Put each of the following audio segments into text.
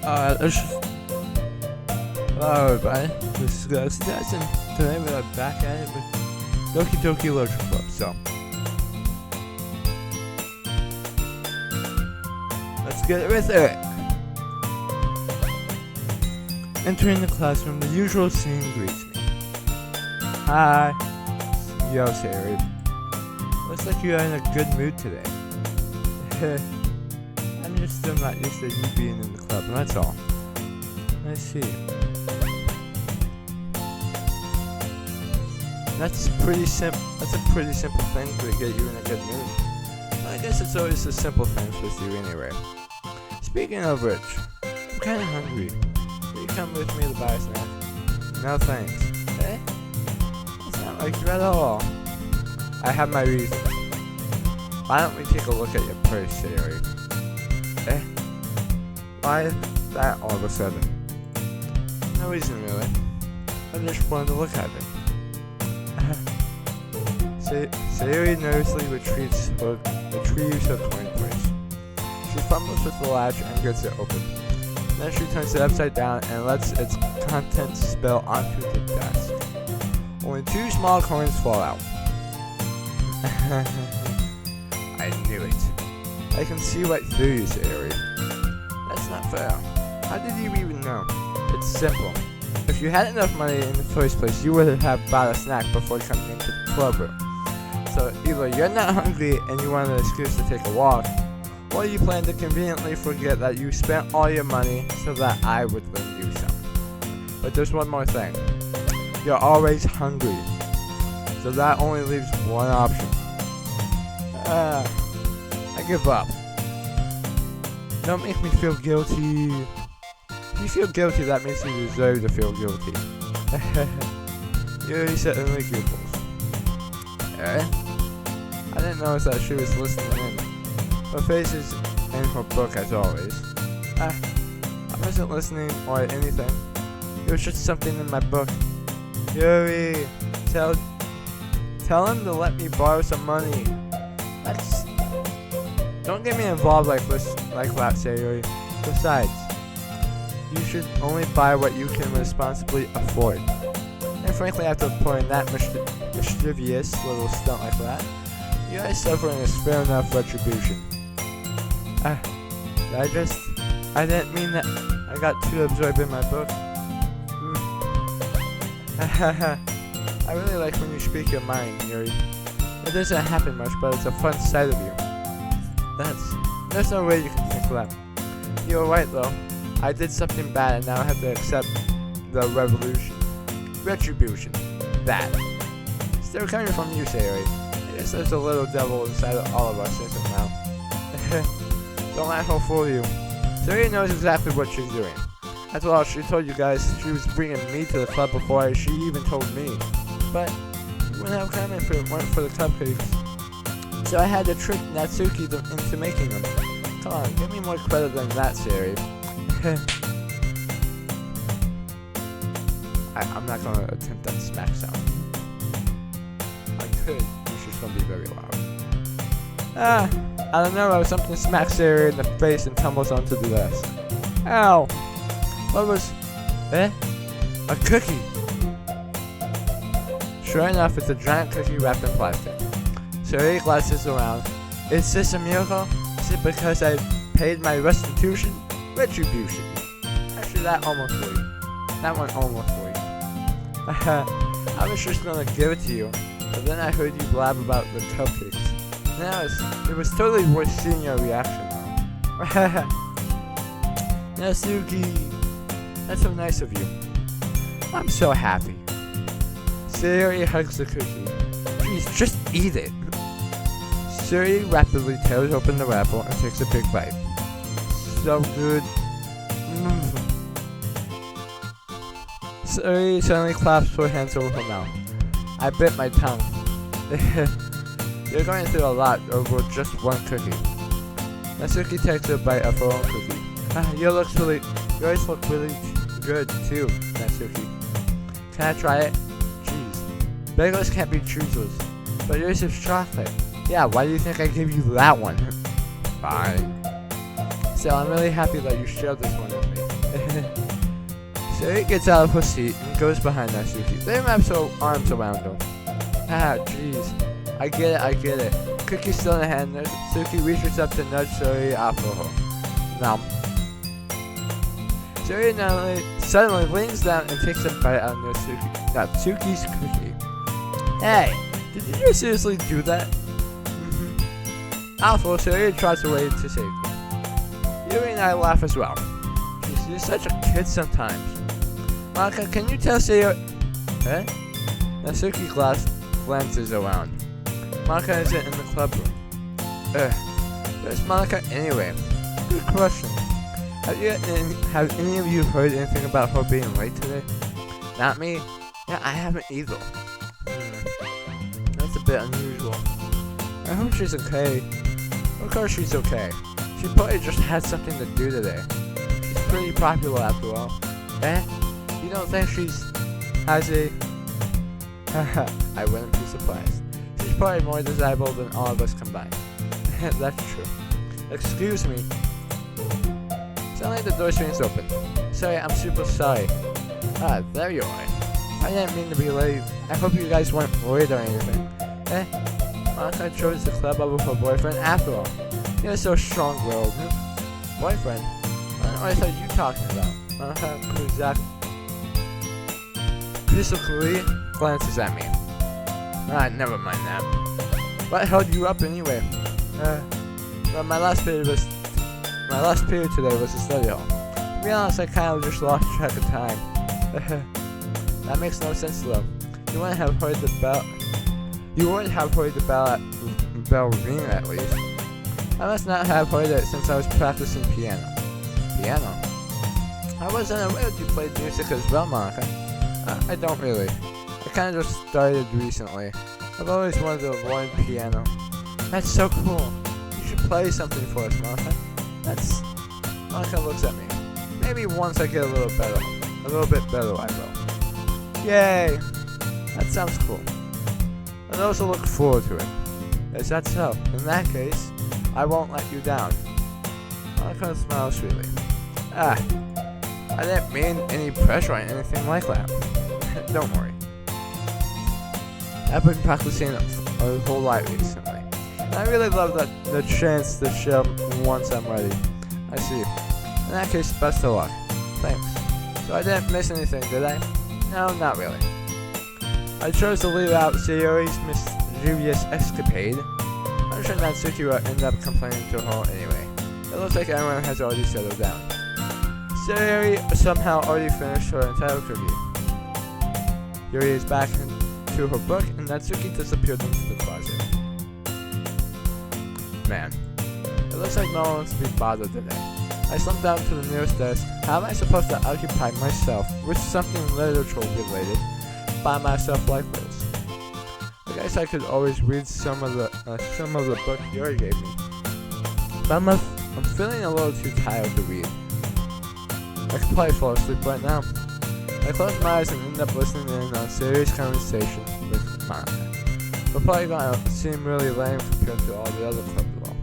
Let's just... Hello everybody, this is Galaxy Dash, and today we're back at it with Doki Doki Literature Club, so... Let's get with it! Entering the classroom, the usual scene greets me. Hi. Yo, Sayori. Looks like you're in a good mood today. I'm just still not used to you being in the club, and that's all. I see. That's a pretty simple thing to get you in a good mood. But I guess it's always the simple things with you anyway. Speaking of which, I'm kinda hungry. Will you come with me to buy a snack? No thanks. Eh? That's not like you at all. I have my reasons. Why don't we take a look at your purse, Sayori? Eh? Why that all of a sudden? No reason really. I just wanted to look at it. Sayori nervously retrieves her coin purse. She fumbles with the latch and gets it open. Then she turns it upside down and lets its contents spill onto the desk. Only 2 small coins fall out. I knew it. I can see right through you, Sayori. That's not fair. How did you even know? It's simple. If you had enough money in the first place, you would have bought a snack before coming into the club room. So either you're not hungry and you want an excuse to take a walk, or you plan to conveniently forget that you spent all your money so that I would lend you some. But there's one more thing. You're always hungry. So that only leaves one option. I give up. Don't make me feel guilty. If you feel guilty, that means you deserve to feel guilty. Yuri certainly giggles. Eh? I didn't notice that she was listening in. Her face is in her book as always. I wasn't listening or anything. It was just something in my book. Yuri, tell him to let me borrow some money. Don't get me involved like that, Sayori. Besides, you should only buy what you can responsibly afford. And frankly, after pulling that mischievous little stunt like that, you guys suffering is fair enough retribution. I didn't mean that I got too absorbed in my book. I really like when you speak your mind, Yuri. It doesn't happen much, but it's a fun side of you. There's no way you can think that. You're right though. I did something bad and now I have to accept the retribution. That. Still coming from you, Sayori. I guess there's a little devil inside of all of us, isn't now? Don't let her fool you. Sayori knows exactly what she's doing. After all, she told you guys she was bringing me to the club before she even told me. But you wouldn't have come if it weren't for the cupcakes. So I had to trick Natsuki into making them. Come on, give me more credit than that, Sayori. I'm not gonna attempt that smack sound. I could, it's just gonna be very loud. I don't know, something smacks Sayori in the face and tumbles onto the desk. Ow! What was... A cookie! Sure enough, it's a giant cookie wrapped in plastic. Sayori glances around. Is this a miracle? Is it because I paid my restitution? Retribution. Actually, that one almost for you. I was just gonna give it to you, but then I heard you blab about the cupcakes. Now it was totally worth seeing your reaction though. Natsuki, that's so nice of you. I'm so happy. Sayori hugs the cookie. Please, just eat it. Sayori rapidly tears open the wrapper and takes a big bite. So good. Sayori suddenly claps her hands over her mouth. I bit my tongue. You're going through a lot over just one cookie. Natsuki takes a bite of her own cookie. Yours look really good too, Natsuki. Can I try it? Jeez. Bagels can't be choosers, but yours is chocolate. Yeah, why do you think I gave you that one? Fine. So I'm really happy that you shared this one with me. So he gets out of her seat and goes behind Natsuki. They wrap her arms around her. Ah, jeez. I get it. Cookie's still in her hand. Natsuki reaches up to nudge Suri out for her. Nom. Suri suddenly leans down and takes a bite out of Natsuki's cookie. Hey, did you just seriously do that? Alpha, Suri tries to wait to safety. Yuri and I laugh as well. You're such a kid sometimes. Monika, can you tell Suri? Eh? Natsuki glances around. Monika isn't in the club room. Where's Monika anyway? Good question. Have any of you heard anything about her being late today? Not me. Yeah, I haven't either. That's a bit unusual. I hope she's okay. Of course she's okay. She probably just had something to do today. She's pretty popular after all. Eh? You don't think has a... Haha, I wouldn't be surprised. She's probably more desirable than all of us combined. That's true. Excuse me. Suddenly the door swings open. Sorry, I'm super sorry. Ah, there you are. I didn't mean to be late. I hope you guys weren't worried or anything. Eh? Monika chose the club over her boyfriend after all. You're so strong-willed. Boyfriend? What are you talking about? Monika quizzically glances at me. Ah, never mind that. What held you up anyway? Well, my last period today was a study hall. To be honest, I kind of just lost track of time. That makes no sense though. You wouldn't have heard the bell. You wouldn't have heard the bell ring at least. I must not have heard it since I was practicing piano. Piano? I wasn't aware you played music as well, Monika. I don't really. I kind of just started recently. I've always wanted to learn piano. That's so cool. You should play something for us, Monika. Monika looks at me. Maybe once I get a little bit better, I will. Yay! That sounds cool. I also look forward to it. Is that so? In that case, I won't let you down. Monika smiles sweetly. Ah, I didn't mean any pressure or anything like that. Don't worry. I've been practicing a whole lot recently. And I really love the chance to show once I'm ready. I see. In that case, best of luck. Thanks. So I didn't miss anything, did I? No, not really. I chose to leave out Sayori's mischievous escapade. I'm sure Natsuki will end up complaining to her anyway. It looks like everyone has already settled down. Sayori somehow already finished her entire cookie. Yuri is back into her book, and Natsuki disappeared into the closet. Man, it looks like no one wants to be bothered today. I slumped down to the nearest desk. How am I supposed to occupy myself with something literature related by myself like this? I guess I could always read some of the book Yuri gave me. But I'm feeling a little too tired to read. I could probably fall asleep right now. I close my eyes and end up listening in on a serious conversation with Monika. We're probably gonna seem really lame compared to all the other clubs though.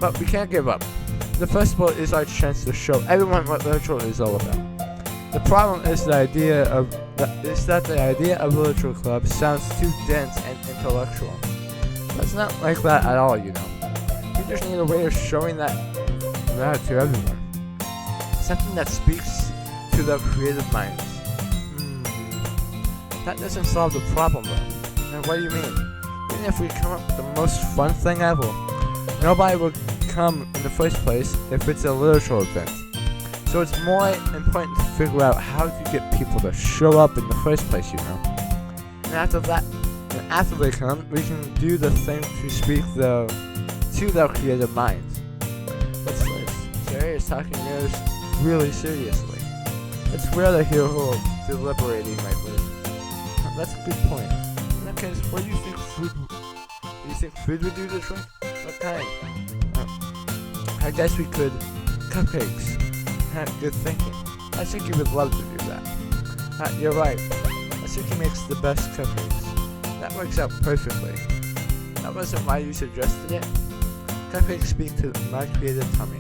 But we can't give up. The festival is our chance to show everyone what literature is all about. The problem is that the idea of literature club sounds too dense and intellectual. But it's not like that at all, you know. You just need a way of showing that to everyone. Something that speaks to their creative minds. That doesn't solve the problem though. And what do you mean? Even if we come up with the most fun thing ever, nobody will come in the first place if it's a literature event. So it's more important to figure out how to get people to show up in the first place, you know. And after they come, we can do the thing to speak to their creative minds. What's this? Jerry is talking really seriously. It's rare to hear her deliberating like this. That's a good point. In that case, what do you think food would do the trick? What kind? I guess we could cupcakes. Good thinking. I think you would love to do that. You're right. I think he makes the best cupcakes. That works out perfectly. That wasn't why you suggested it. Cupcakes speak to my creative tummy.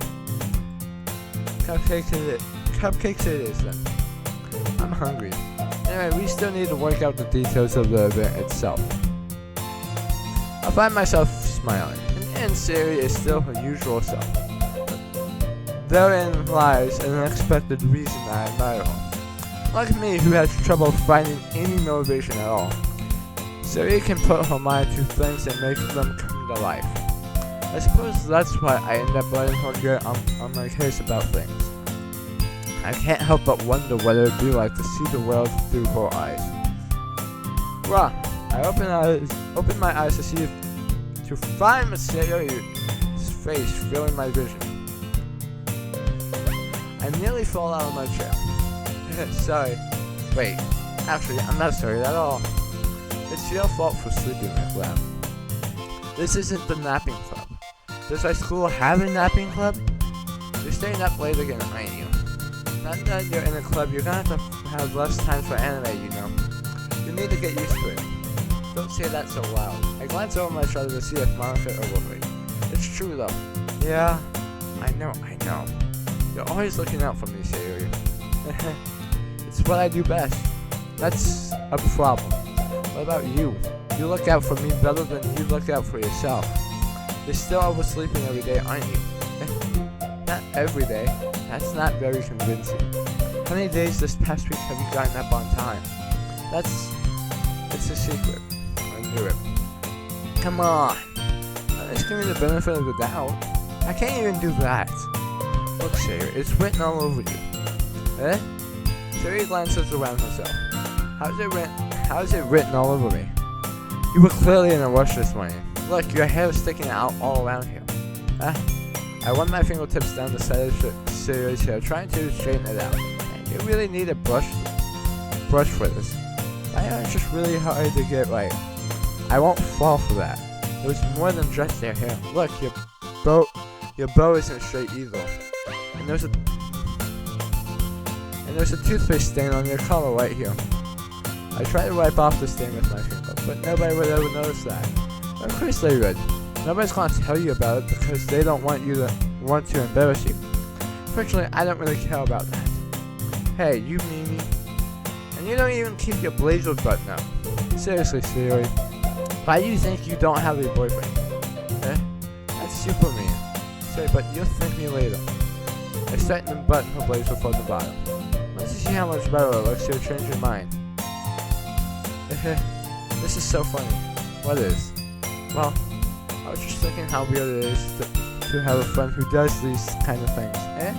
Cupcakes it is then. I'm hungry. Anyway, we still need to work out the details of the event itself. I find myself smiling, and Siri is still her usual self. Therein lies an unexpected reason I admire her. Like me, who has trouble finding any motivation at all, Siri can put her mind to things and make them come to life. I suppose that's why I end up letting her get on my case about things. I can't help but wonder what it would be like to see the world through her eyes. Rah! I open my eyes to find Siri's face filling my vision. I nearly fall out of my chair. Sorry. Wait. Actually, I'm not sorry at all. It's your fault for sleeping like that. This isn't the napping club. Does our school have a napping club? You're staying up late again, aren't you? Now that you're in a club, you're gonna have less time for anime, you know. You need to get used to it. Don't say that so loud. I glance over my shoulder to see if Monica overheard. It's true though. Yeah, I know. You're always looking out for me, Sayori. It's what I do best. That's a problem. What about you? You look out for me better than you look out for yourself. You're still oversleeping every day, aren't you? Not every day. That's not very convincing. How many days this past week have you gotten up on time? It's a secret. I knew it. Come on. Just give me the benefit of the doubt. I can't even do that. Look, Sarah, it's written all over you. Eh? Sarah glances around herself. How's it written all over me? You were clearly in a rush this morning. Look, your hair is sticking out all around here. I run my fingertips down the side of Sarah's hair, trying to straighten it out. And you really need a brush for this. My hair is just really hard to get right. I won't fall for that. It was more than just your hair. Look, your bow isn't straight either. And there's a toothpaste stain on your collar right here. I tried to wipe off the stain with my finger, but nobody would ever notice that. Of course they would. Nobody's gonna tell you about it because they don't want to embarrass you. Fortunately, I don't really care about that. Hey, you Mimi. And you don't even keep your blazer button up. Seriously, Siri. Why do you think you don't have a boyfriend? Eh? That's super mean. Sorry, but you'll thank me later. I tightened the button her blazer from the bottom. Once you see how much better it looks, you'll change your mind. This is so funny. What is? Well, I was just thinking how weird it is to have a friend who does these kind of things. Eh?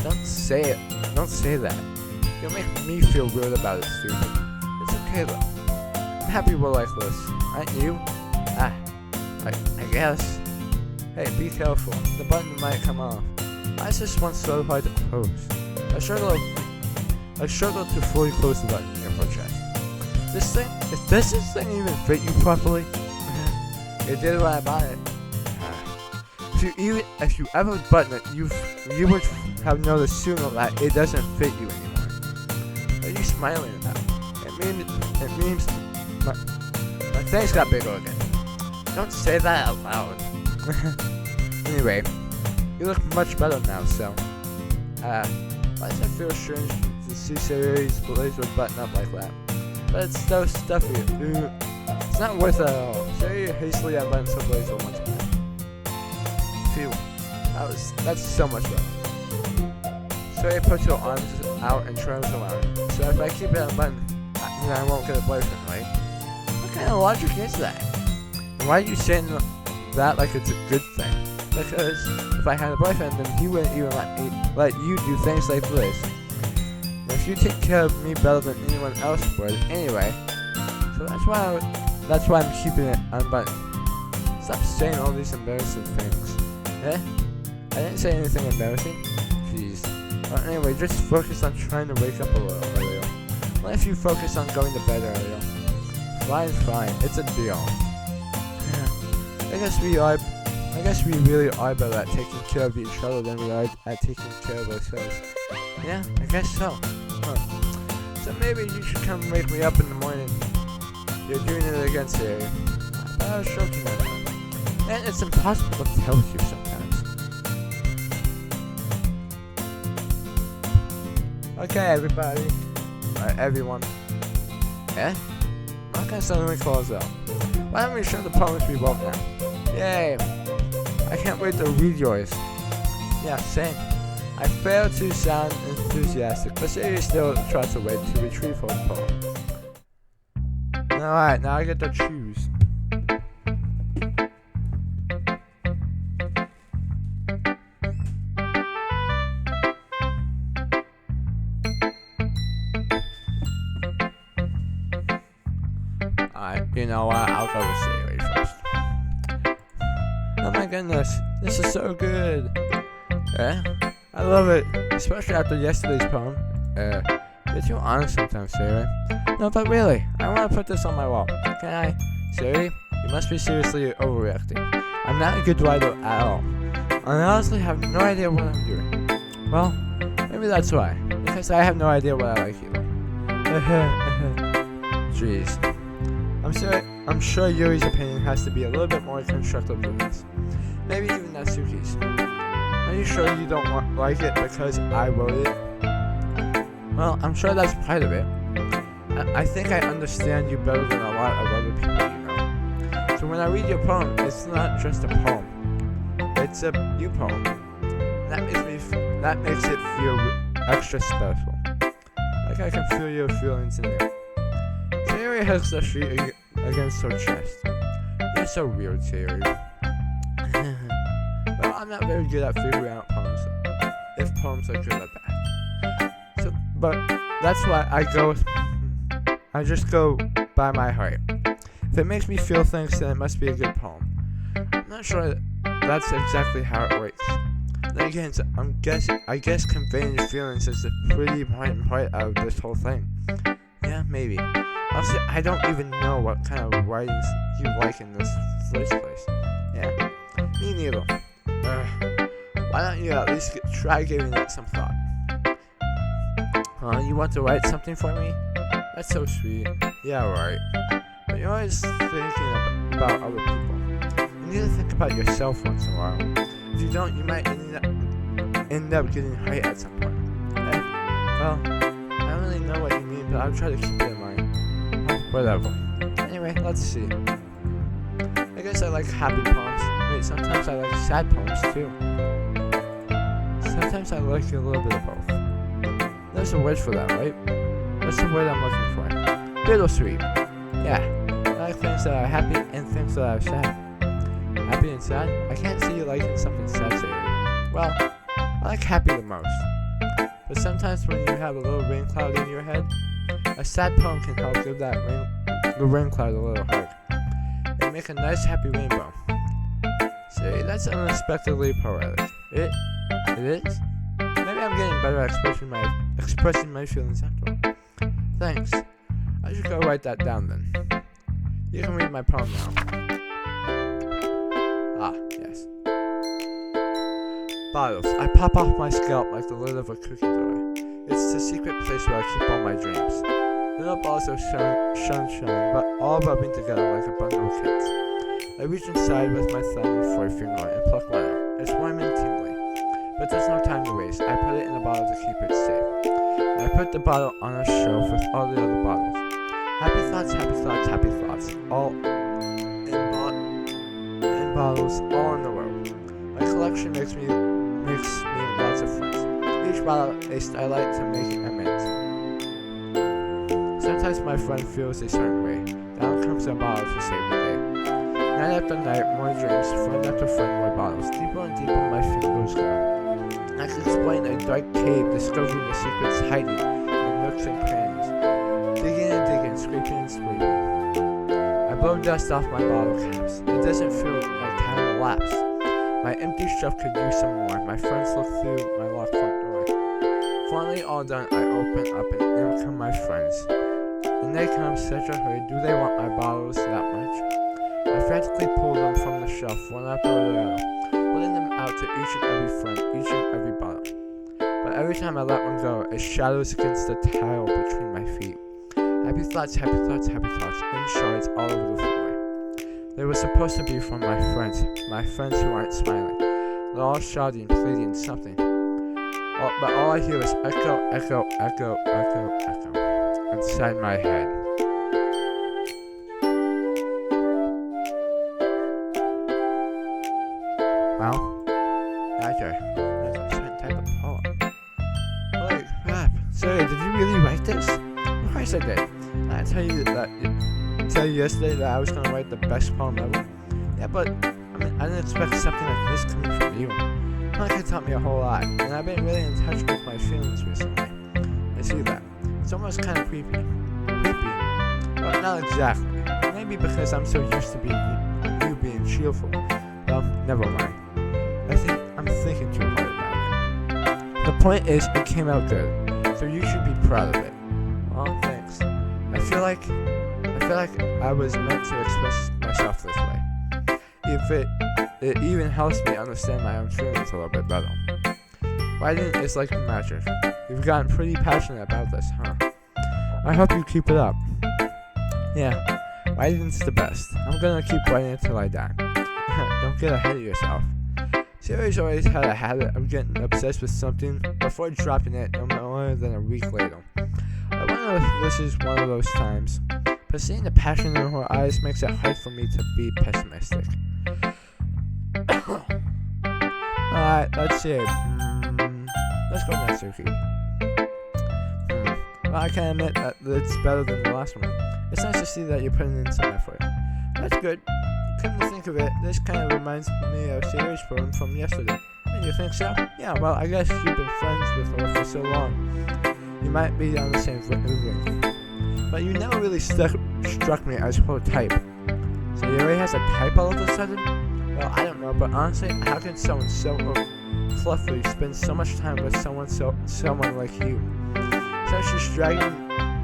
Don't say it. Don't say that. You'll make me feel weird about it, stupid. It's okay though. I'm happy we're like this. Aren't you? I guess. Hey, be careful. The button might come off. Why is this one so hard to close? I struggle to fully close the button near her chest. Does this thing even fit you properly? It did when I bought it. If you ever button it, you would have noticed sooner that it doesn't fit you anymore. What are you smiling about? It means my face got bigger again. Don't say that out loud. Anyway, you look much better now, so why does it feel strange to see Sari's blazer button up like that? But it's so stuffy. It's not worth it at all. Sari hastily unbuttons her blazer once more. Phew. That's so much better. Sari puts her arms out and twirls around. So if I keep it unbuttoned, then I won't get a boyfriend, right? What kind of logic is that? And why are you saying that like it's a good thing? Because if I had a boyfriend, then he wouldn't even let you do things like this. And if you take care of me better than anyone else would, anyway. So that's why I'm keeping it unbuttoned. Stop saying all these embarrassing things. Eh? I didn't say anything embarrassing. Jeez. Well, anyway, just focus on trying to wake up a little earlier. What if you focus on going to bed earlier? Fine. It's a deal. I guess we really are better at taking care of each other than we are at taking care of ourselves. Yeah, I guess so. Huh. So maybe you should come wake me up in the morning. You're doing it again, Sari. But I was joking at that. And it's impossible to tell you sometimes. Okay, everybody. Alright, everyone. Yeah? Okay, so let me close out. Why don't we show the poems we wrote now? Yay! I can't wait to read yours. Yeah, same. I failed to sound enthusiastic, but Siri still tries to wait to retrieve her poem. Alright, now I get to choose. Alright, you know what? I'll go with Siri first. Oh my goodness, this is so good. Yeah, I love it, especially after yesterday's poem. You're too honest sometimes, Siri. No, but really, I want to put this on my wall. Can I? Siri, you must be seriously overreacting. I'm not a good writer at all. I honestly have no idea what I'm doing. Well, maybe that's why. Because I have no idea what I like either. Jeez. I'm sure Yuri's opinion has to be a little bit more constructive than this. Maybe even Natsuki's. Are you sure you don't like it because I wrote it? Well, I'm sure that's part of it. I think I understand you better than a lot of other people you know. So when I read your poem, it's not just a poem. It's a you poem. That makes it feel extra special. Like I can feel your feelings in there. Sayori hugs the sheet against her chest. You're so weird, Sayori. Well, I'm not very good at figuring out poems. If poems are good or bad. But that's why I just go by my heart. If it makes me feel things, then it must be a good poem. I'm not sure that's exactly how it works. Then again, I guess conveying feelings is a pretty important part of this whole thing. Yeah, maybe. Also, I don't even know what kind of writings you like in this first place. Yeah, me neither. Why don't you at least try giving that some thought? You want to write something for me? That's so sweet. Yeah, right. But you're always thinking about other people. You need to think about yourself once in a while. If you don't, you might end up getting hurt at some point. Well, I don't really know what you mean, but I'll try to keep it in mind. Whatever. Anyway, let's see. I guess I like happy poems. Wait, sometimes I like sad poems too. Sometimes I like a little bit of both. There's a word for that, right? What's the word I'm looking for? Bittersweet. Yeah. I like things that are happy and things that are sad. Happy and sad? I can't see you liking something sad, Sarah. Well, I like happy the most. But sometimes when you have a little rain cloud in your head, a sad poem can help give the rain cloud a little hug. And make a nice happy rainbow. See, that's unexpectedly poetic. It is? Maybe I'm getting better at expressing my feelings after all. Thanks. I should go write that down then. You can read my poem now. Ah, yes. Bottles. I pop off my scalp like the lid of a cookie door. It's the secret place where I keep all my dreams. Little balls of sunshine, but all rubbing together like a bundle of kids. I reach inside with my thumb and forefinger and pluck one out. It's warm and tingly. But there's no time to waste. I put it in a bottle to keep it safe. I put the bottle on a shelf with all the other bottles. Happy thoughts, happy thoughts, happy thoughts. All in bottles, all in the world. My collection makes me lots of friends. Each bottle a starlight to make amends. Sometimes my friend feels a certain way. Down comes a bottle to save the day. Night after night, more dreams. Friend after friend, more bottles. Deeper and deeper my fingers go. I can explain a dark cave, discovering the secrets hiding in nooks and crannies. Digging and digging, scraping and scraping. I blow dust off my bottle caps. It doesn't feel like time elapsed. My empty shelf could use some more. My friends look through my locked front door. Finally all done, I open up and in come my friends. And they come such a hurry. Do they want my bottles that much? I frantically pull them from the shelf, one after the other, pulling them out to each and every friend, each and every bottle. But every time I let one go, it shadows against the tile between my feet. Happy thoughts, happy thoughts, happy thoughts, in shards all over the floor. They were supposed to be from my friends who aren't smiling. They're all shouting, pleading something. but all I hear is echo, echo, echo, echo, echo inside my head. Well, okay, that's a certain type of poem. Holy crap! Sorry, did you really write this? Of course I did. I tell you yesterday that I was gonna write the best poem ever. Yeah, but I didn't expect something like this coming from you. Monica taught me a whole lot, and I've been really in touch with my feelings recently. I see that. It's almost kind of creepy. Creepy? Well, not exactly. Maybe because I'm so used to you being cheerful. Well, never mind. I'm thinking too hard about it. The point is, it came out good, so you should be proud of it. Oh, thanks. I feel like I was meant to express myself this way. If it even helps me understand my own feelings a little bit better. Writing is like magic. You've gotten pretty passionate about this, huh? I hope you keep it up. Yeah, writing's the best. I'm gonna keep writing until I die. Don't get ahead of yourself. Siri's always had a habit of getting obsessed with something before dropping it no more than a week later. I wonder if this is one of those times, but seeing the passion in her eyes makes it hard for me to be pessimistic. Alright, let's see. Let's go Natsuki. Well, I can admit that it's better than the last one. It's nice to see that you're putting in some effort. That's good. Come to think of it, this kind of reminds me of Sayori's poem from yesterday. And you think so? Yeah, well, I guess you've been friends with her for so long. You might be on the same wavelength. But you never really struck me as her type. Sayori has a type all of a sudden? Well, I don't know, but honestly, how can someone so fluffy spend so much time with someone like you? So she's dragging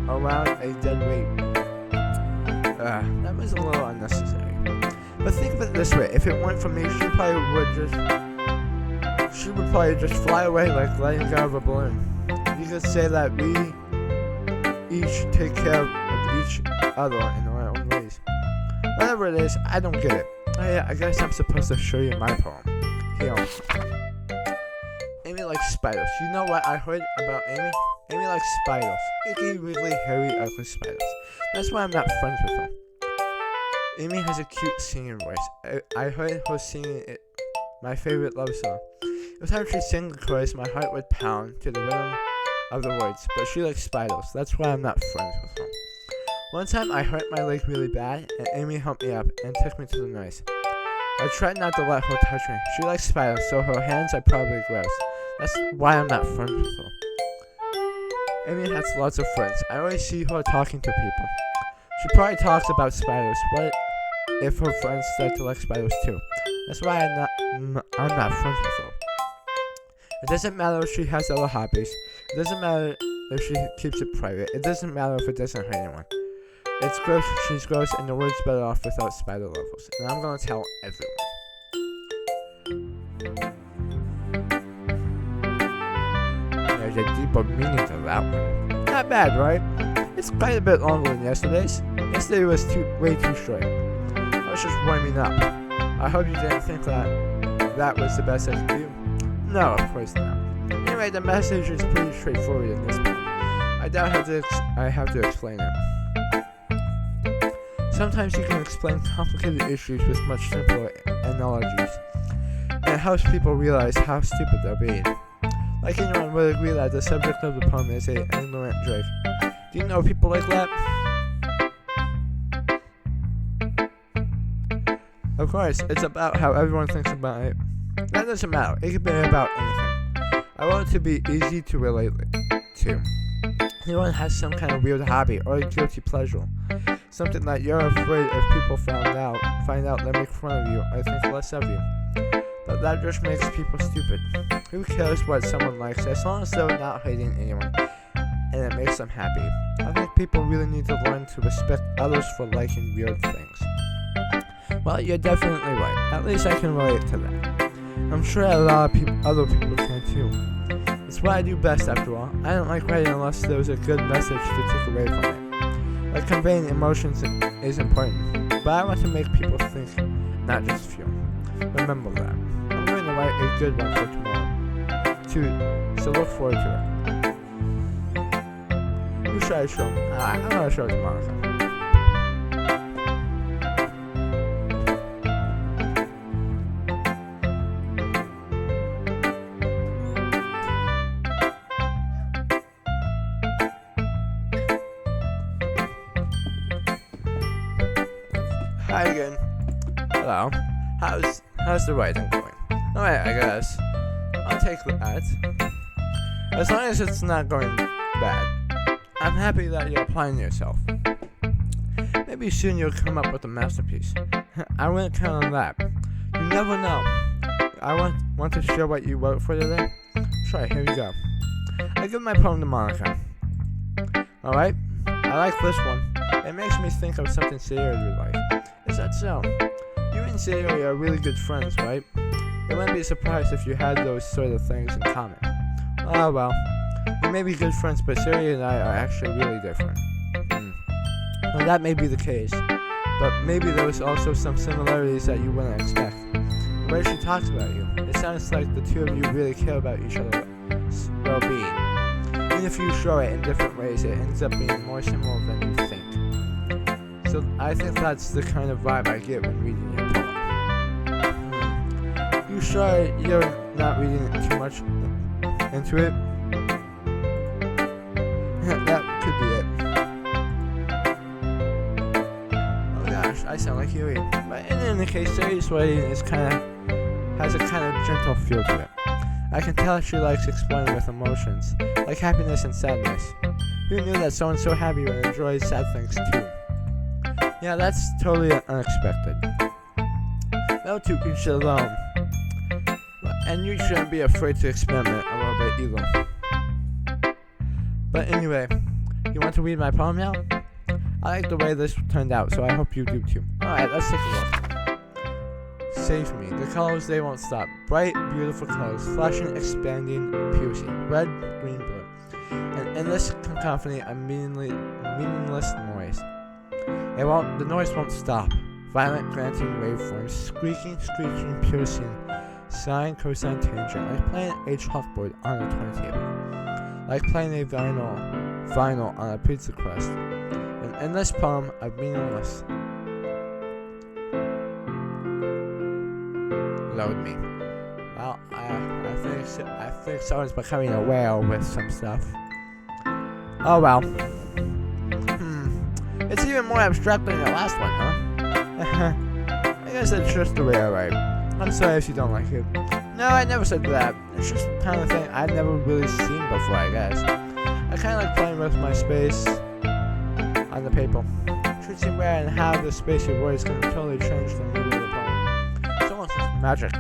around a dead weight. That was a little unnecessary. But think of it this way: if it weren't for me, she would probably just fly away like letting go of a balloon. You could say that we each take care of each other in our own ways. Whatever it is, I don't get it. Oh yeah, I guess I'm supposed to show you my poem. Here. Amy likes spiders. You know what I heard about Amy? Amy likes spiders. Icky, wiggly, hairy, ugly spiders. That's why I'm not friends with her. Amy has a cute singing voice. I heard her singing my favorite love song. Every time she sang the chorus, my heart would pound to the rhythm of the words. But she likes spiders. That's why I'm not friends with her. One time I hurt my leg really bad, and Amy helped me up and took me to the nurse. I tried not to let her touch me. She likes spiders, so her hands are probably gross. That's why I'm not friends with her. Amy has lots of friends. I always see her talking to people. She probably talks about spiders. What if her friends start to like spiders too? That's why I'm not friends with her. It doesn't matter if she has other hobbies. It doesn't matter if she keeps it private. It doesn't matter if it doesn't hurt anyone. It's gross, she's gross, and the world's better off without spider levels. And I'm gonna tell everyone. There's a deeper meaning to that one. Not bad, right? It's quite a bit longer than yesterday's. Yesterday was way too short. I was just warming up. I hope you didn't think that was the best I could do. No, of course not. Anyway, the message is pretty straightforward in this point. I doubt I have to explain it. Sometimes you can explain complicated issues with much simpler analogies, and it helps people realize how stupid they're being. Like anyone would agree that the subject of the poem is an ignorant drake. Do you know people like that? Of course, it's about how everyone thinks about it. That doesn't matter. It could be about anything. I want it to be easy to relate to. Anyone has some kind of weird hobby or a guilty pleasure. Something that you're afraid if people find out they make fun of you or think less of you. But that just makes people stupid. Who cares what someone likes as long as they're not hating anyone and it makes them happy. I think people really need to learn to respect others for liking weird things. Well, you're definitely right. At least I can relate to that. I'm sure a lot of other people can too. It's what I do best after all. I don't like writing unless there's a good message to take away from it. Like conveying emotions is important, but I want to make people think, not just feel. Remember that. I'm going to write a good one for tomorrow. So look forward to it. Who should I show? I'm gonna show it to Monica. Hi again. Hello. How's the writing going? Alright, I guess. I'll take that. As long as it's not going bad. I'm happy that you're applying yourself. Maybe soon you'll come up with a masterpiece. I wouldn't count on that. You never know. I want to share what you wrote for today? Sure, here you go. I give my poem to Monica. Alright? I like this one. It makes me think of something Sayori would like. Is that so? You and Sayori are really good friends, right? I wouldn't be surprised if you had those sort of things in common. Oh well, we may be good friends, but Sayori and I are actually really different. Well, that may be the case, but maybe there was also some similarities that you wouldn't expect. The way she talks about you, it sounds like the two of you really care about each other's well-being. Even if you show it in different ways, it ends up being more similar than you think. So I think that's the kind of vibe I get when reading your poem. You sure you're not reading too much into it? That could be it. Oh gosh, I sound like Huey. But in any case, Sayori's writing has a kind of gentle feel to it. I can tell she likes exploring with emotions, like happiness and sadness. Who knew that someone so happy would enjoy sad things too? Yeah, that's totally unexpected. Well, to each their own. And you shouldn't be afraid to experiment a little bit either. But anyway, you want to read my poem now? I like the way this turned out, so I hope you do too. Alright, let's take a look. Save me. The colors, they won't stop. Bright, beautiful colors, flashing, expanding, piercing. Red, green, blue. And in this cacophony, a meaningless noise. The noise won't stop. Violent, granting waveforms, squeaking, screeching, piercing, sine, cosine, tangent, like playing a chalkboard on a turntable, like playing a vinyl on a pizza crust. And in this poem, a meaningless. Load me. Well, I think someone's becoming a whale with some stuff. Oh well. It's even more abstract than the last one, huh? I guess that's just the way I write. I'm sorry if you don't like it. No, I never said that. It's just the kind of thing I've never really seen before, I guess. I kind of like playing with my space on the paper. Choosing where and how the space of words can totally change the mood of the poem. It's almost like magic.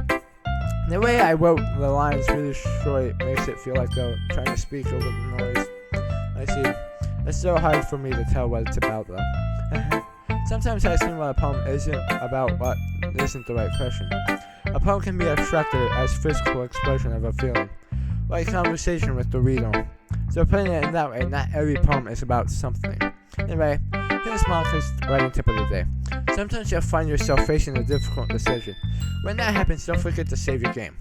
The way I wrote the lines really short makes it feel like they're trying to speak over the noise. I see. It's so hard for me to tell what it's about, though. Sometimes I assume what a poem isn't about what isn't the right question. A poem can be abstracted as physical expression of a feeling, like conversation with the reader. So putting it in that way, not every poem is about something. Anyway, here's Monica's writing tip of the day. Sometimes you'll find yourself facing a difficult decision. When that happens, don't forget to save your game.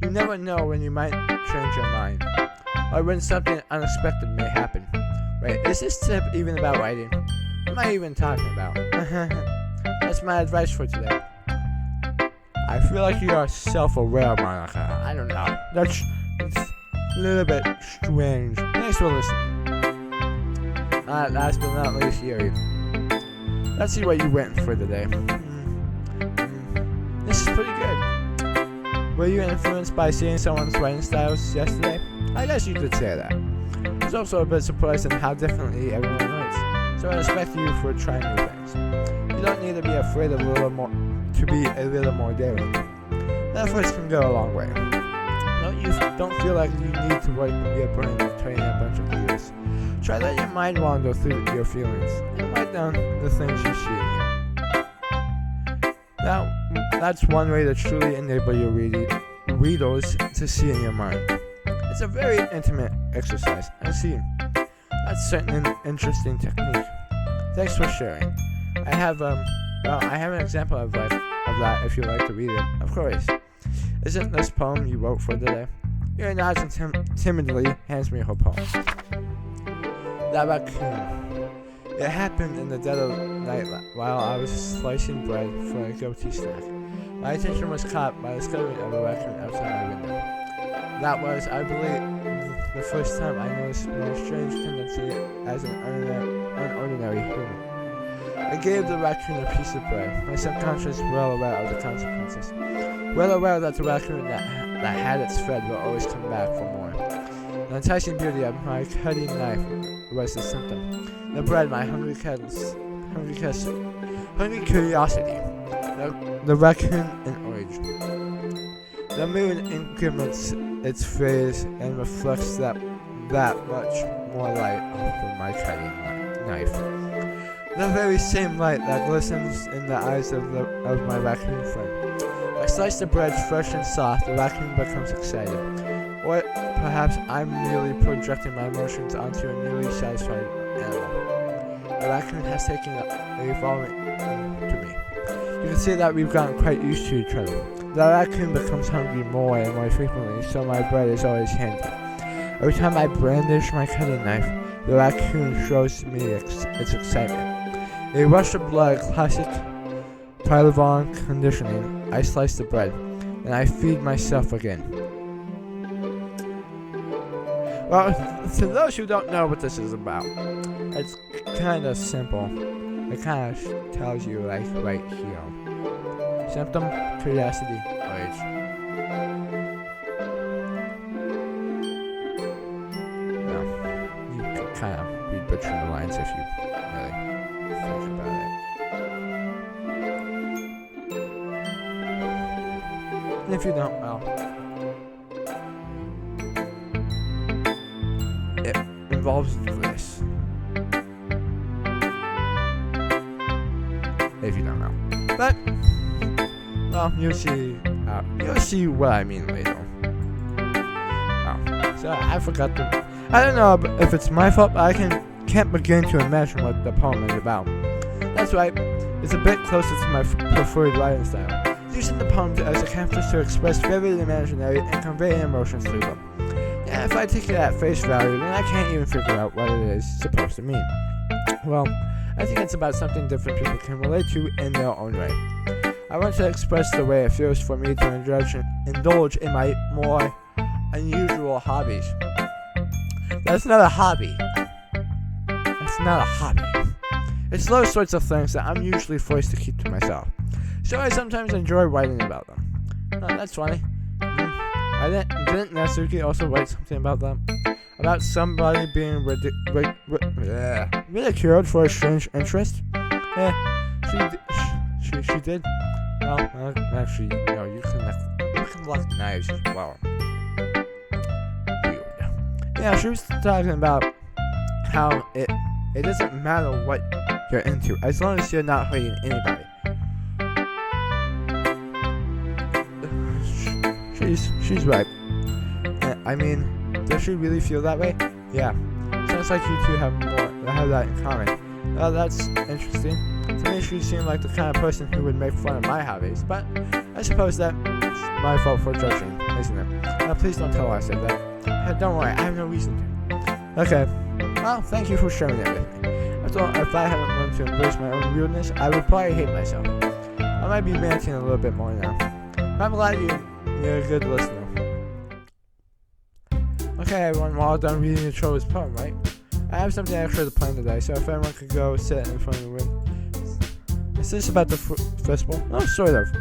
You never know when you might change your mind, or when something unexpected may happen. Wait, is this tip even about writing? What am I even talking about? That's my advice for today. I feel like you are self-aware, Monica. I don't know. It's a little bit strange. Thanks for listening. Last but not least, Yuri. Let's see what you went for today. This is pretty good. Were you influenced by seeing someone's writing styles yesterday? I guess you could say that. I was also a bit surprised in how differently everyone writes, so I respect you for trying new things. You don't need to be afraid of to be a little more daring. That voice can go a long way. Don't feel like you need to wipe your brain with training a bunch of years. Try letting your mind wander through your feelings and write down the things you see in here. Now, that's one way to truly enable your readers to see in your mind. It's a very intimate exercise. I see. That's certainly an interesting technique. Thanks for sharing. I have an example of that if you'd like to read it. Of course. Isn't this poem you wrote for today? Yuri nods and timidly hands me her paw. That raccoon. It happened in the dead of night while I was slicing bread for a goatee snack. My attention was caught by the scuttling of a raccoon outside my window. That was, I believe, the first time I noticed my strange tendency as an unordinary human. I gave the raccoon a piece of bread, my subconscious well aware of the consequences, well aware that the raccoon that had its fed will always come back for more. The enticing beauty of my cutting knife was the symptom. The bread, my hungry curiosity. The raccoon in orange. The moon increments its phase and reflects that much more light from my cutting knife. The very same light that glistens in the eyes of my raccoon friend. I slice the bread fresh and soft. The raccoon becomes excited. Or perhaps I'm merely projecting my emotions onto a newly satisfied animal. The raccoon has taken a following to me. You can see that we've gotten quite used to each other. The raccoon becomes hungry more and more frequently, so my bread is always handy. Every time I brandish my cutting knife, the raccoon shows me its excitement. A rush of blood, classic Pavlov conditioning. I slice the bread, and I feed myself again. Well, to those who don't know what this is about, it's kind of simple. It kind of tells you, like, right here. Symptom, curiosity, urge. Well, you can kind of read between the lines if you really think about it. And if you don't, well, it involves this. If you don't know. But, well, you'll see what I mean later. Oh, so I forgot I don't know if it's my fault, but I can't begin to imagine what the poem is about. That's right, it's a bit closer to my preferred writing style, using the poems as a canvas to express vivid imaginary and convey emotions through them. Yeah, if I take it at face value, then I can't even figure out what it is supposed to mean. Well, I think it's about something different people can relate to in their own way. I want to express the way it feels for me to indulge in my more unusual hobbies. That's not a hobby. That's not a hobby. It's those sorts of things that I'm usually forced to keep to myself. So I sometimes enjoy writing about them. Oh, that's funny. I didn't Natsuki also write something about them? About somebody being ridiculed for a strange interest? Yeah, she did. Well, actually, no, you can collect knives as well. Weird. Yeah, she was talking about how it doesn't matter what you're into, as long as you're not hurting anybody. She's right. I mean, does she really feel that way? Yeah. Sounds like you two have that in common. Well, that's interesting. To me, she seemed like the kind of person who would make fun of my hobbies, but I suppose that's my fault for judging, isn't it? Now, please don't tell her I said that. Don't worry, I have no reason to. Okay. Well, thank you for sharing it with me. I thought if I hadn't learned to embrace my own weirdness, I would probably hate myself. I might be ranting a little bit more now. I'm glad you're a good listener. Okay, everyone, well, I'm done reading the Troll's poem, right? I have something extra to plan today, so if everyone could go sit in front of the room. Is this about the festival? Oh, sort of.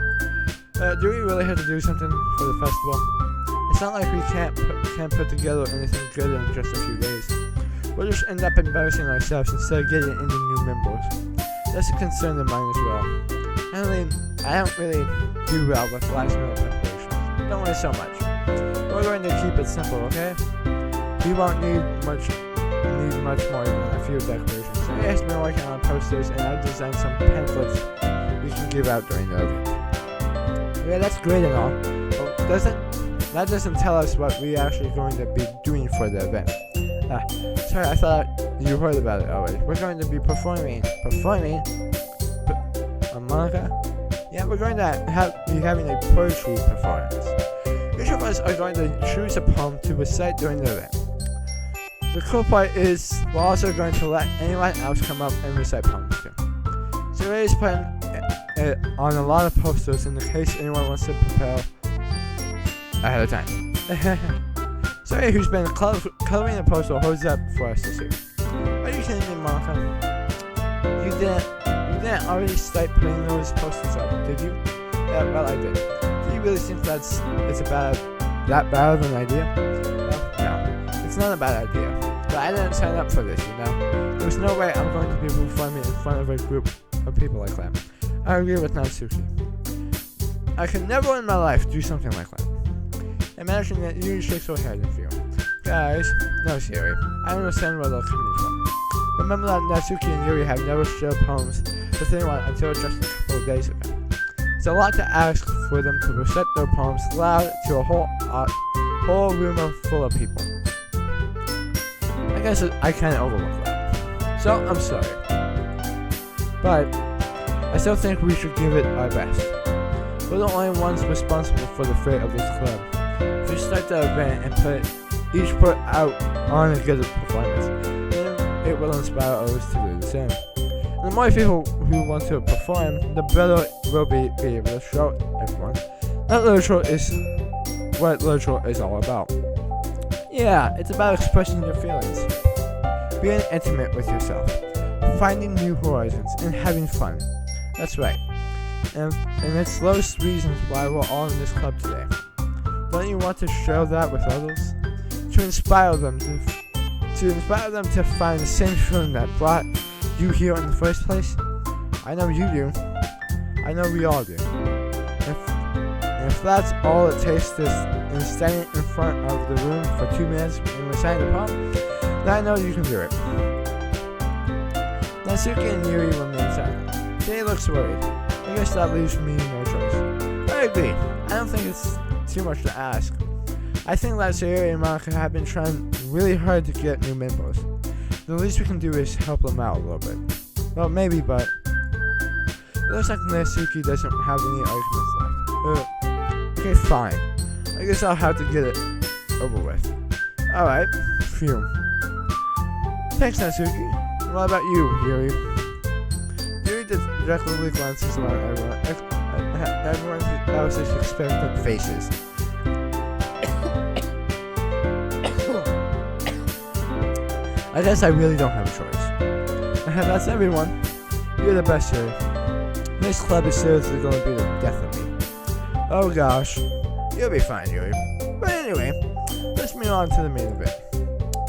Do we really have to do something for the festival? It's not like we can't put together anything good in just a few days. We'll just end up embarrassing ourselves instead of getting any new members. That's a concern of mine as well. I don't really do well with last minute preparations. Don't worry so much. We're going to keep it simple, okay? We won't need much more than a few decorations. So he has been working on posters, and I've designed some pamphlets we can give out during the event. Yeah, that's great and all, but that doesn't tell us what we're actually going to be doing for the event. Sorry, I thought you heard about it already. We're going to be performing? Monica? Yeah, we're going to be having a poetry performance. You should of us are going to choose a poem to recite during the event. The cool part is we're also going to let anyone else come up and recite poems too. So Yuri's putting it on a lot of posters in the case anyone wants to prepare ahead of time. So Yuri, who's been coloring the poster, holds up for us to see. Are you kidding me, Monica? You didn't already start putting those posters up, did you? Yeah, well, I did. Do you really think it's that bad of an idea? No, it's not a bad idea. But I didn't sign up for this, you know? There's no way I'm going to be performing in front of a group of people like that. I agree with Natsuki. I could never in my life do something like that. Imagine that Yuri shakes her head in fear. Guys, no, Siri. I understand where they're coming from. Remember that Natsuki and Yuri have never shared poems with anyone until just a couple of days ago. It's a lot to ask for them to recite their poems loud to a whole room full of people. I guess I kind of overlooked that. So, I'm sorry. But, I still think we should give it our best. We're the only ones responsible for the fate of this club. If we start the event and each put out on a good performance, then it will inspire others to do the same. And the more people who want to perform, the better we'll be able to show everyone that literature is what literature is all about. Yeah, it's about expressing your feelings, being intimate with yourself, finding new horizons, and having fun. That's right. And it's those reasons why we're all in this club today. Don't you want to share that with others? To inspire them to find the same feeling that brought you here in the first place? I know you do. I know we all do. If that's all it takes to standing in front of the room for 2 minutes and reciting the poem, then I know you can do it. Natsuki and Yuri remain silent. Jay looks worried. I guess that leaves me no choice. I agree. I don't think it's too much to ask. I think that Sayori and Monica have been trying really hard to get new members. The least we can do is help them out a little bit. Well, maybe, but it looks like Natsuki doesn't have any arguments left. Okay, fine. I guess I'll have to get it over with. Alright, phew. Thanks, Natsuki. What about you, Yuri? Yuri directly glances around everyone else's expectant faces. I guess I really don't have a choice. That's everyone. You're the best, Yuri. This club is seriously going to be the death of me. Oh gosh. You'll be fine, Yuri. But anyway, let's move on to the main event.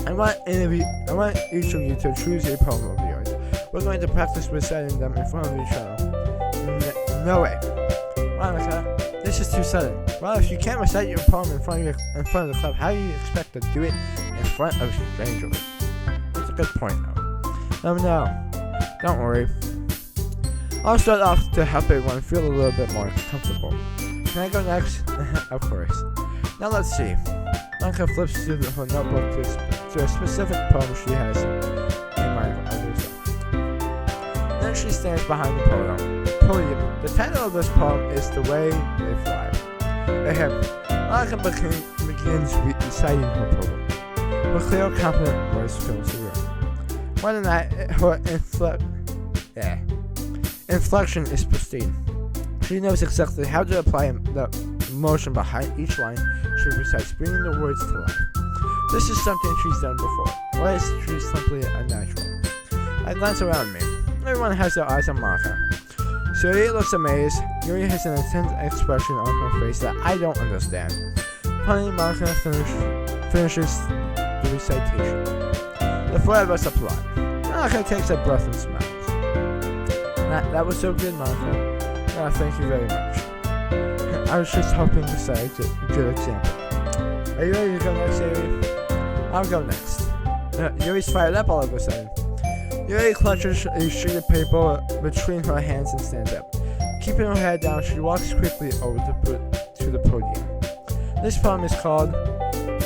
I want each of you to choose a poem of yours. We're going to practice reciting them in front of each other. No way. Monica, this is too sudden. Well, if you can't recite your poem in front of the club, how do you expect to do it in front of strangers? That's a good point, though. No, don't worry. I'll start off to help everyone feel a little bit more comfortable. Can I go next? Of course. Now let's see. Monica flips through her notebook to a specific poem she has in mind of herself. Then she stands behind the podium. The title of this poem is The Way They Fly. Ahem. Monica begins reciting her poem. Her clear, confident voice fills the room. More than that, her inflection is pristine. She knows exactly how to apply the emotion behind each line she recites, bringing the words to life. This is something she's done before, or is she simply a natural? I glance around me. Everyone has their eyes on Monica. Suri looks amazed. Yuri has an intense expression on her face that I don't understand. Finally, Monica finishes the recitation. The four of us applaud. Monica takes a breath and smiles. That was so good, Monica. Thank you very much. I was just hoping to set a good example. Are you ready to go next, Yuri? I'll go next. Yuri's fired up all of a sudden. Yuri clutches a sheet of paper between her hands and stands up. Keeping her head down, she walks quickly over to the podium. This poem is called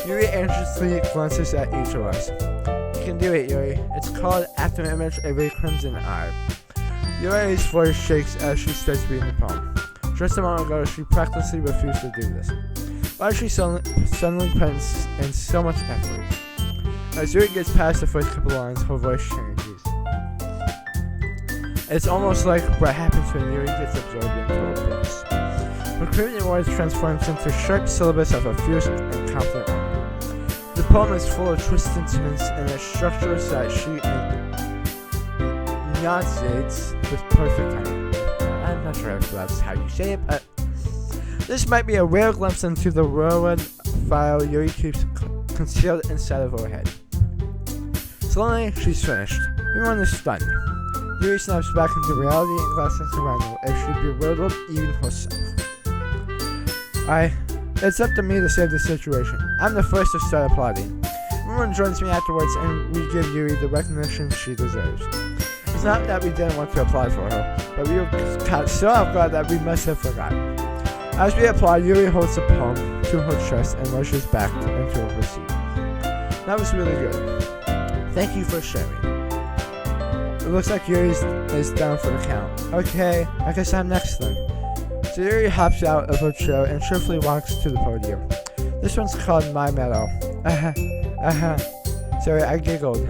Yuri anxiously glances at each of us. You can do it, Yuri. It's called After Image of a Crimson Eye. Yuri's voice shakes as she starts reading the poem. Just a moment ago, she practically refused to do this. Why she suddenly puts in so much effort? As Yuri gets past the first couple lines, her voice changes. It's almost like what happens when Yuri gets absorbed into a voice. Her craving words transforms into sharp syllables of a fierce and confident woman. The poem is full of twists and turns, and it structures that she enunciates with perfect timing. I'm not sure if that's how you say it, but this might be a rare glimpse into the whirlwind file Yuri keeps concealed inside of her head. Suddenly, she's finished. Everyone is stunned. Yuri snaps back into reality and glances around her as she bewildered even herself. It's up to me to save the situation. I'm the first to start applauding. Everyone joins me afterwards and we give Yuri the recognition she deserves. It's not that we didn't want to applaud for her, but we were caught so off guard that we must have forgotten. As we applaud, Yuri holds the poem to her chest and rushes back into her seat. That was really good. Thank you for sharing. It looks like Yuri is down for the count. Okay, I guess I'm next then. So Yuri hops out of her chair and cheerfully walks to the podium. This one's called My Meadow. Sorry, I giggled.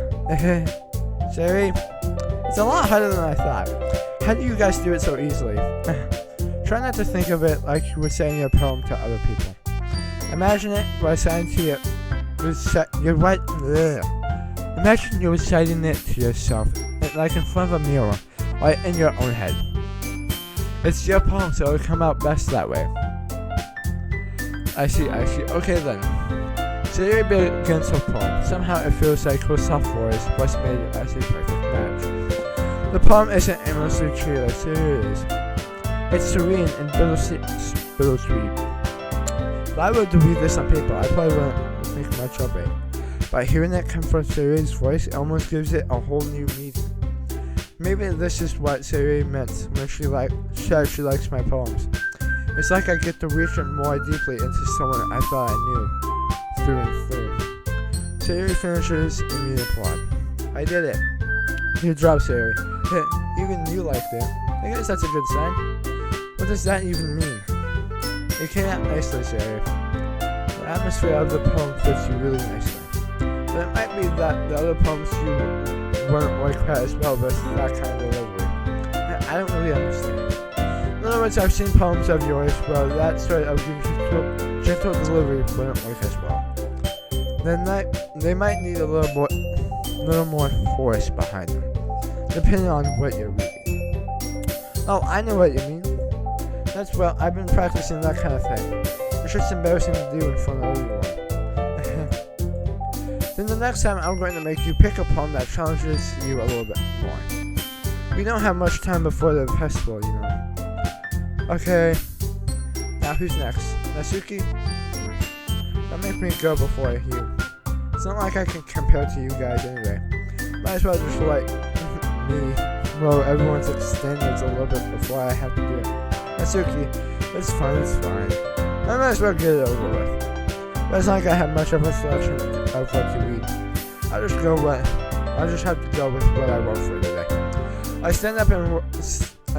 Sorry. It's a lot harder than I thought. How do you guys do it so easily? Try not to think of it like you were saying your poem to other people. Imagine it reciting to Imagine you're reciting it to yourself, like in front of a mirror, right in your own head. It's your poem, so it'll come out best that way. I see. Okay then. So Yuri begins her poem. Somehow it feels like her soft voice was made as a perfect match. The poem isn't aimlessly treated as serious. It's serene and bittersweet. If I were to read this on paper, I probably wouldn't think much of it. But hearing it come from Sayuri's voice, it almost gives it a whole new meaning. Maybe this is what Sayuri meant when she said she likes my poems. It's like I get to reach in more deeply into someone I thought I knew, through and through. Sayuri finishes and we applaud. I did it. You dropped Sayuri. Even you liked it. I guess that's a good sign. What does that even mean? You came out nicely, Sayuri. The atmosphere of the poem fits you really nicely. But it might be that the other poems you weren't like quite as well with that kind of delivery. I don't really understand. In other words, I've seen poems of yours where that sort of gentle delivery wouldn't work as well. Then they might need a little more force behind them, depending on what you're reading. Oh, I know what you mean. That's well, I've been practicing that kind of thing. It's just embarrassing to do in front of everyone. Then the next time I'm going to make you pick a poem that challenges you a little bit more. We don't have much time before the festival, you know. Okay. Now who's next? Natsuki? Don't make me go before you. It's not like I can compare to you guys anyway. Might as well just let me lower everyone's standards a little bit before I have to do it. Natsuki, it's fine. I might as well get it over with. But it's not like I have much of a selection of what to read. I'll just have to go with what I wrote for today. I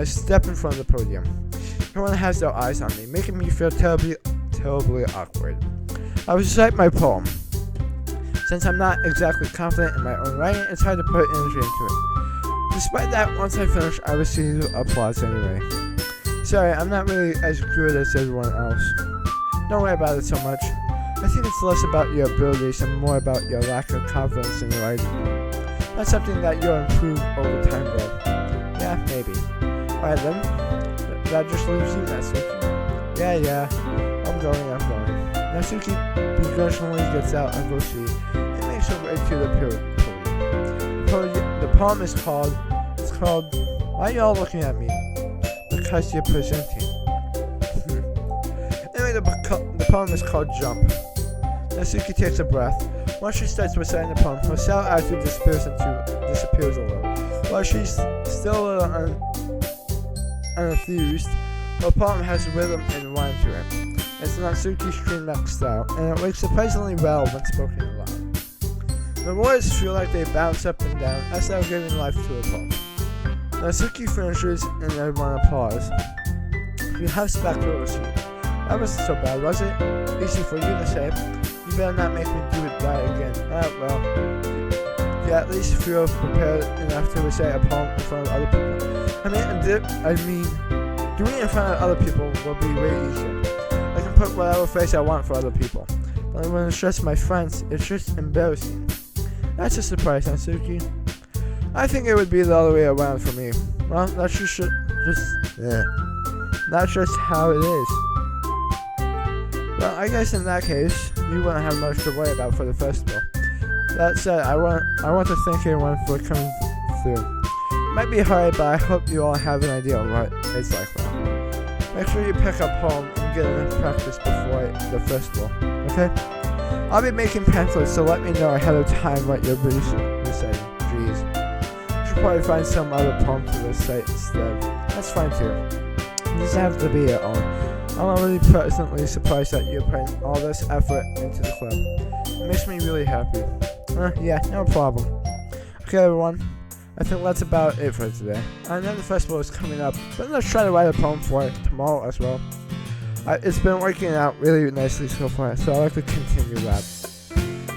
step in front of the podium. Everyone has their eyes on me, making me feel terribly awkward. I recite my poem. Since I'm not exactly confident in my own writing, it's hard to put energy into it. Despite that, once I finish, I receive applause anyway. Sorry, I'm not really as good as everyone else. Don't worry about it so much. I think it's less about your abilities and more about your lack of confidence in your writing. That's something that you'll improve over time though. Yeah, maybe. Alright then, that just leaves you, Natsuki. Yeah, I'm going. Natsuki begrudgingly gets out of her seat and makes her way to the podium. The poem is called, Why Are You All Looking At Me? Because You're Presenting. Anyway, the poem is called Jump. Natsuki takes a breath. Once she starts reciting the poem, her sour attitude disappears a little. While she's still a little unenthused, her poem has rhythm and rhyme to it. It's Natsuki's streamback style, and it works surprisingly well when spoken aloud. The words feel like they bounce up and down as they're giving life to the poem. Natsuki finishes and everyone applauds. She huffs back to her seat. That wasn't so bad, was it? Easy for you to say. You better not make me do that again. Well, you at least feel prepared enough to recite a poem in front of other people. Doing it in front of other people will be way easier. I can put whatever face I want for other people. But when it's just my friends, it's just embarrassing. That's a surprise, huh, Suki? I think it would be the other way around for me. Well, that's just how it is. Well, I guess in that case, you wouldn't have much to worry about for the festival. That said, I want to thank everyone for coming through. It might be hard, but I hope you all have an idea of what it's like now. Make sure you pick up home and get enough practice before the festival, okay? I'll be making pamphlets, so let me know ahead of time what you're reciting. Jeez. You should probably find some other poem to recite instead. That's fine too. It doesn't have to be your own. I'm already pleasantly surprised that you're putting all this effort into the club. It makes me really happy. Yeah, no problem. Okay, everyone. I think that's about it for today. I know the festival is coming up, but let's try to write a poem for it tomorrow as well. It's been working out really nicely so far, so I'd like to continue that.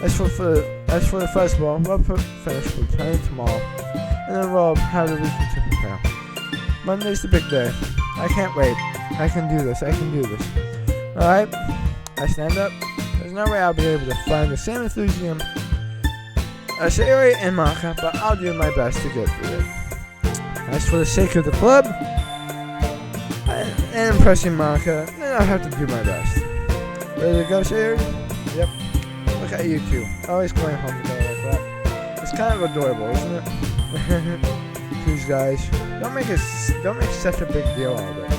As for the festival, we'll finish preparing tomorrow, and then we'll have the weekend to prepare. Monday's the big day. I can't wait. I can do this. Alright? I stand up. There's no way I'll be able to find the same enthusiasm as Sayori and Maka, but I'll do my best to get through it. As for the sake of the club and impressing Maka, then I'll have to do my best. Ready to go, Sayori? Yep. Look at you two, always going home together like that. It's kind of adorable, isn't it? Please, guys, don't make such a big deal out of it.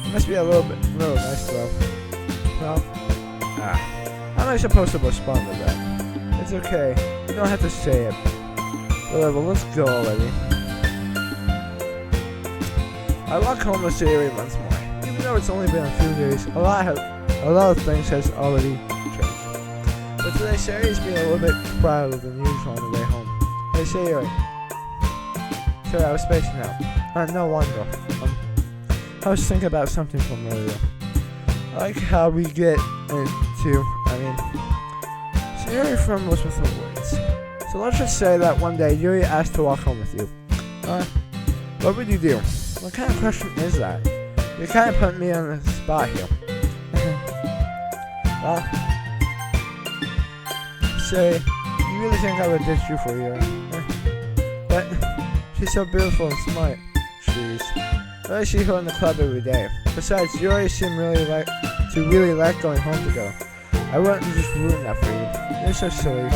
It must be a little nice though. Well, how am I supposed to respond to that? It's okay. You don't have to say it. Whatever, let's go already. I walk home with Sayori once more. Even though it's only been a few days, a lot of things has already changed. But today, Sayori's being a little bit prouder than usual on the way home. Hey, Sayori. Sorry, I was spacing out. No wonder. I was thinking about something from earlier. I like how we get into, Sayori frumbles with her words. So let's just say that one day Yuri asked to walk home with you. What would you do? What kind of question is that? You're kind of putting me on the spot here. Well, say, you really think I would ditch you for Yuri? But she's so beautiful and smart. Jeez. I see her in the club every day. Besides, Yuri seemed really like going home together. I wouldn't just ruin that for you. You're so silly.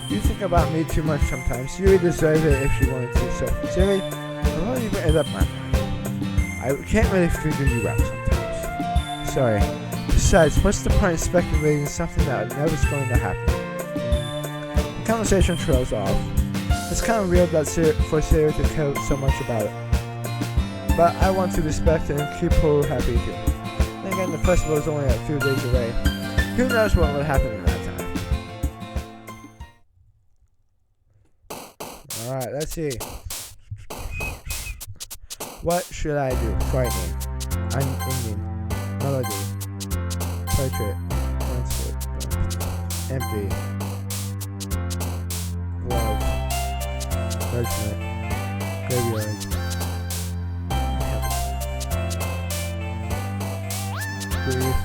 You think about me too much sometimes. Yuri deserves it if she wanted to. So, Sayori, I'm really made up my mind. I can't really figure you out sometimes. Sorry. Besides, what's the point of speculating something that never's going to happen? The conversation trails off. It's kind of weird that for Sayori to care so much about it. But I want to respect it and keep her happy too. And again, the festival is only a few days away. Who knows what will happen in that time. Alright, let's see. What should I do? Frightening. Indian. Melody. Portrait. Landscape. Empty. Love. Judgment. Graveyard. Grief.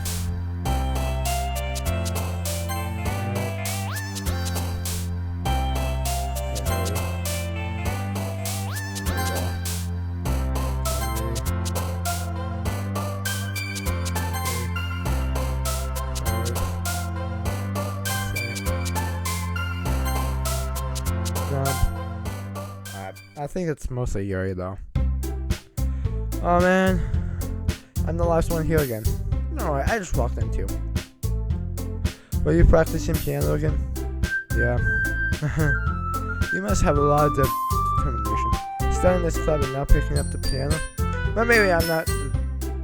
I think it's mostly Yuri though. Oh man, I'm the last one here again. No, I just walked in too. Were you practicing piano again? Yeah. You must have a lot of determination. Starting this club and now picking up the piano. Well, maybe not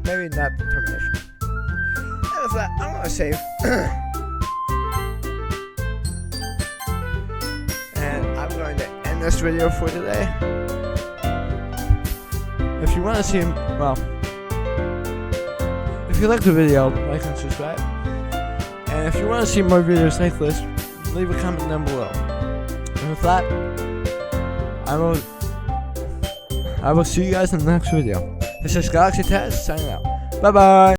determination. And with that, I'm gonna save. And I'm going to end this video for today. If you want to see, well, if you like the video, like and subscribe. And if you want to see more videos like this, leave a comment down below. And with that, I will see you guys in the next video. This is Galaxy Taz signing out. Bye bye.